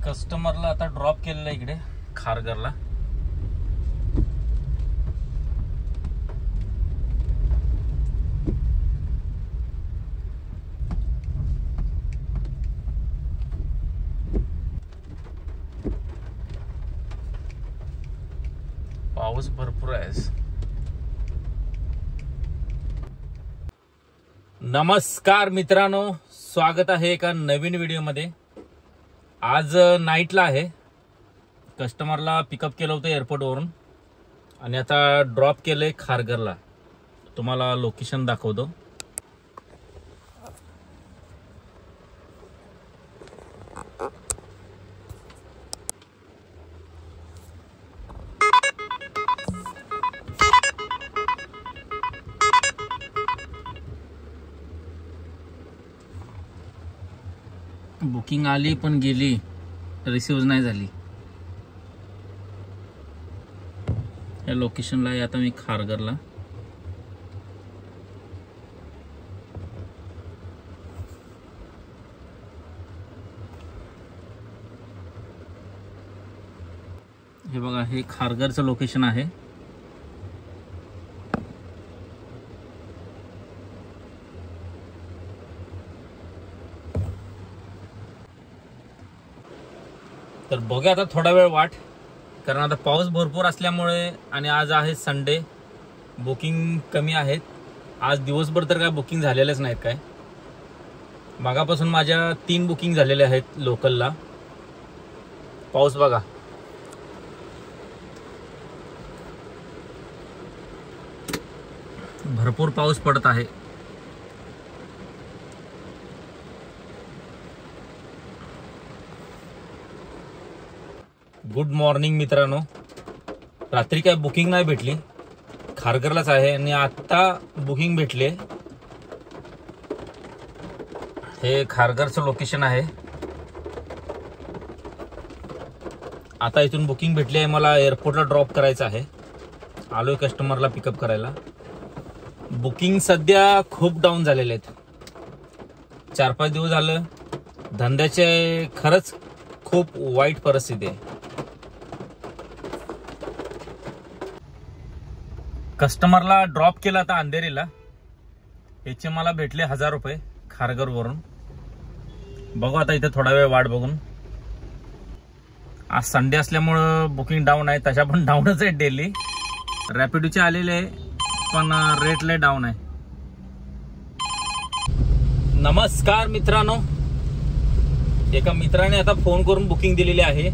कस्टमरला आता ड्रॉप केलेला इकडे खारघरला. पाऊस भरपूर आहे. नमस्कार मित्रांनो, स्वागत आहे एका नवीन व्हिडिओमध्ये. आज नाईटला आहे. कस्टमरला पिकअप केलं होतं एअरपोर्टवरून आणि आता ड्रॉप केलंय खारघरला. तुम्हाला लोकेशन दाखवतो. बुकिंग आली पण गेली, रिसिव्ह नाही झाली. या लोकेशनला आहे आता मी खारघरला. हे बघा, हे खारघरचं लोकेशन आहे. तर बघा आता थोडा वेळ वाट, कारण आता पाऊस भरपूर असल्यामुळे आणि आज आहे संडे, बुकिंग कमी आहेत. आज दिवसभर तर काय बुकिंग झालेलेच नाहीत. काय मागापासून माझ्या 3 बुकिंग झालेले आहेत लोकलला. पाऊस बघा, भरपूर पाऊस पडत आहे. गुड मॉर्निंग मित्रांनो. रात्री काय बुकिंग नाही भेटली, खारघरलाच आहे आणि आता बुकिंग भेटले. हे खारघरचं लोकेशन आहे. आता इथून बुकिंग भेटली आहे. मला एअरपोर्टला ड्रॉप करायचं आहे. आलोय कस्टमरला पिकअप करायला. बुकिंग सध्या खूप डाऊन झालेले आहेत. 4-5 दिवस झालं. धंद्याचे खरंच खूप वाईट परिस्थिती आहे. कस्टमरला ड्रॉप केला आता अंधेरीला. याचे मला भेटले 1000 रुपये खारघरवरून. बघू आता इथे थोडा वेळ वाट बघून. आज संडे असल्यामुळं बुकिंग डाऊन आहे. तशा पण डाऊनच आहे डेली. रॅपिडोचे आलेले पण रेट लय डाऊन आहे. नमस्कार मित्रांनो, एका मित्राने आता फोन करून बुकिंग दिलेली आहे.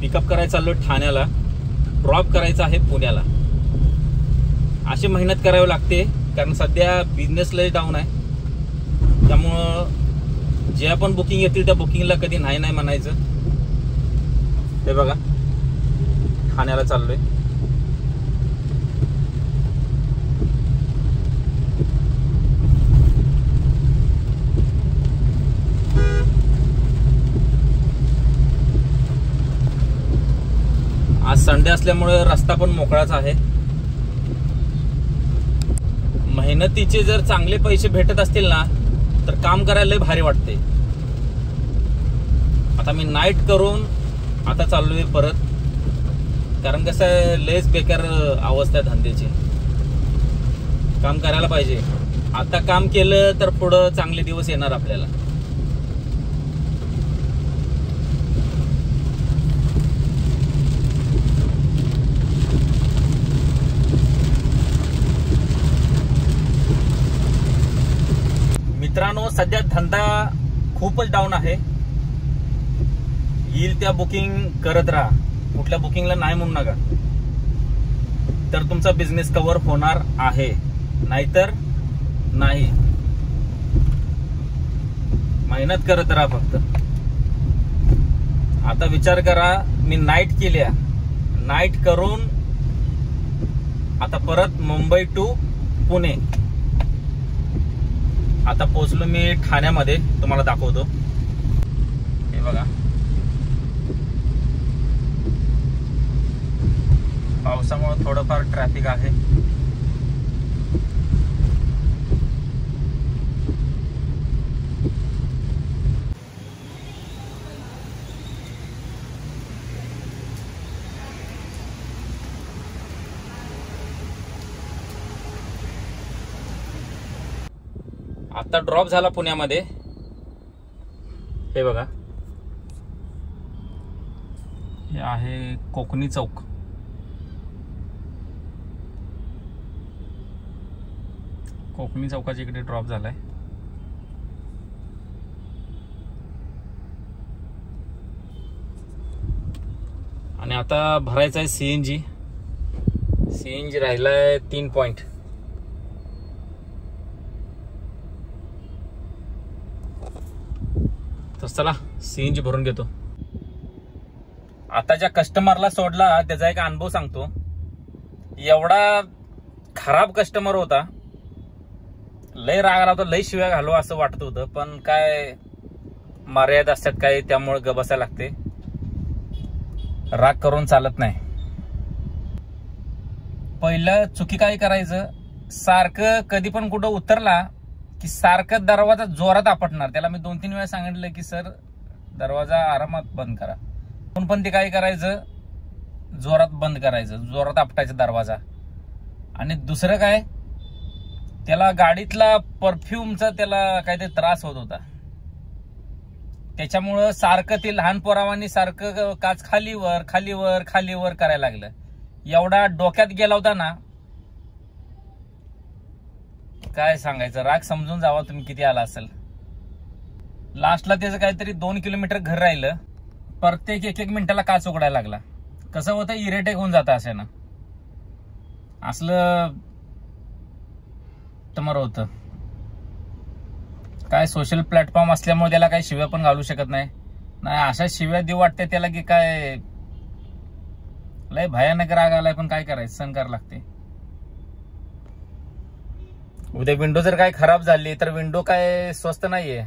पिकअप करायला चाललो ठाण्याला, ड्रॉप करायचं आहे पुण्याला. अशी मेहनत करावी लागते, कारण सध्या बिझनेस लय डाऊन आहे. त्यामुळं जे आपण बुकिंग येतील त्या बुकिंगला कधी नाही नाही म्हणायचं. हे बघा, ठाण्याला चाललोय. आज संडे असल्यामुळे रस्ता पण मोकळाच आहे. मेहनतीचे जर चांगले पैसे भेटत असतील ना, तर काम करायला भारी वाटते. आता मी नाईट करून आता चाललोय परत, कारण कसं आहे, लयच बेकार अवस्था आहे धंद्याची. काम करायला पाहिजे. आता काम केलं तर पुढं चांगले दिवस येणार आपल्याला. मित्रांनो, सध्या धंदा खूपच डाऊन आहे. येईल त्या बुकिंग करत राहा. कुठल्या बुकिंगला नाही म्हणू नका, तर तुमचा बिझनेस कव्हर होणार आहे. नाहीतर नाही. मेहनत करत राहा फक्त. आता विचार करा, मी नाईट केल्या, नाईट करून आता परत मुंबई टू पुणे. आता पोहोचलो मी ठाण्यामध्ये. तुम्हाला दाखवतो. हे बघा, पावसामुळे थोडंफार ट्रॅफिक आहे. आता ड्रॉप झाला पुण्यामध्ये. हे बघा, हे आहे कोकणी चौक. कोकणी चौकाच्या इकडे ड्रॉप झालाय. आणि आता भरायचा आहे सीएनजी. सीएनजी राहिलाय 3 पॉइंट. तर चला सीएनजी भरून घेतो. आता ज्या कस्टमरला सोडला त्याचा एक अनुभव सांगतो. एवढा खराब कस्टमर होता, लय राग आला होता, लय शिव्या घालू असं वाटत होतं, पण काय मर्यादा असतात काय, त्यामुळे ग बसायला लागते. राग करून चालत नाही. पहिलं चुकी काय करायचं, सारखं कधी पण कुठं उतरला की सारखं दरवाजा जोरात आपटणार. त्याला मी 2-3 वेळा सांगितलं की सर दरवाजा आरामात बंद करा, पण ते काय करायचं, जोरात बंद करायचं, जोरात आपटायचा दरवाजा. आणि दुसरं काय, त्याला गाडीतला परफ्यूमचा त्याला काहीतरी त्रास होत होता. त्याच्यामुळं सारखं ते लहान पोरावांनी सारखं काच खालीवर खालीवर खालीवर करायला लागलं. एवढा डोक्यात गेला होता ना, काय सांगायचं. राग समजून जावा तुम्ही किती आला असेल. लास्टला त्याचं काहीतरी 2 किलोमीटर घर राहिलं. प्रत्येक 1-1 मिनिटाला काच उघडायला लागला. कसं होतं, इरिटेट होऊन जातं असं ना. असलं कस्टमर होतं. काय सोशल प्लॅटफॉर्म असल्यामुळे त्याला काही शिव्या पण घालू शकत नाही. अशा शिव्या देऊ वाटते त्याला की काय लय भयानक राग आलाय, पण काय करायचं, सहन करावं लागते. उद्या विंडो जर काय खराब झाली तर विंडो काय स्वस्त नाहीये.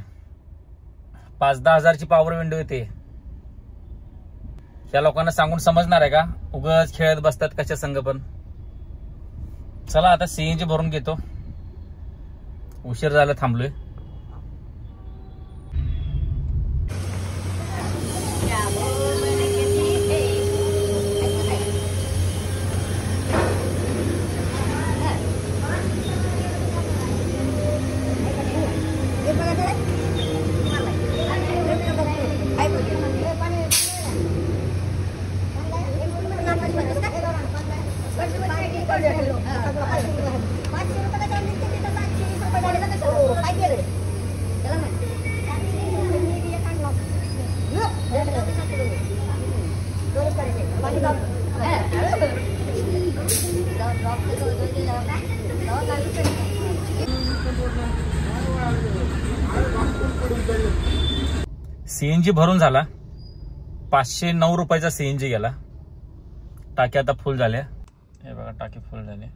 5-10 हजारची पॉवर विंडो येते. त्या लोकांना सांगून समजणार आहे का? उगाच खेळत बसतात कशा संग पण. चला आता सीएनजी भरून घेतो. उशीर झाला, थांबलोय. सीएनजी भरून झाला. 509 रुपयाचा सीएनजी गेला. टाकी आता फुल झाल्या. हे बघा, टाकी फुल झाली.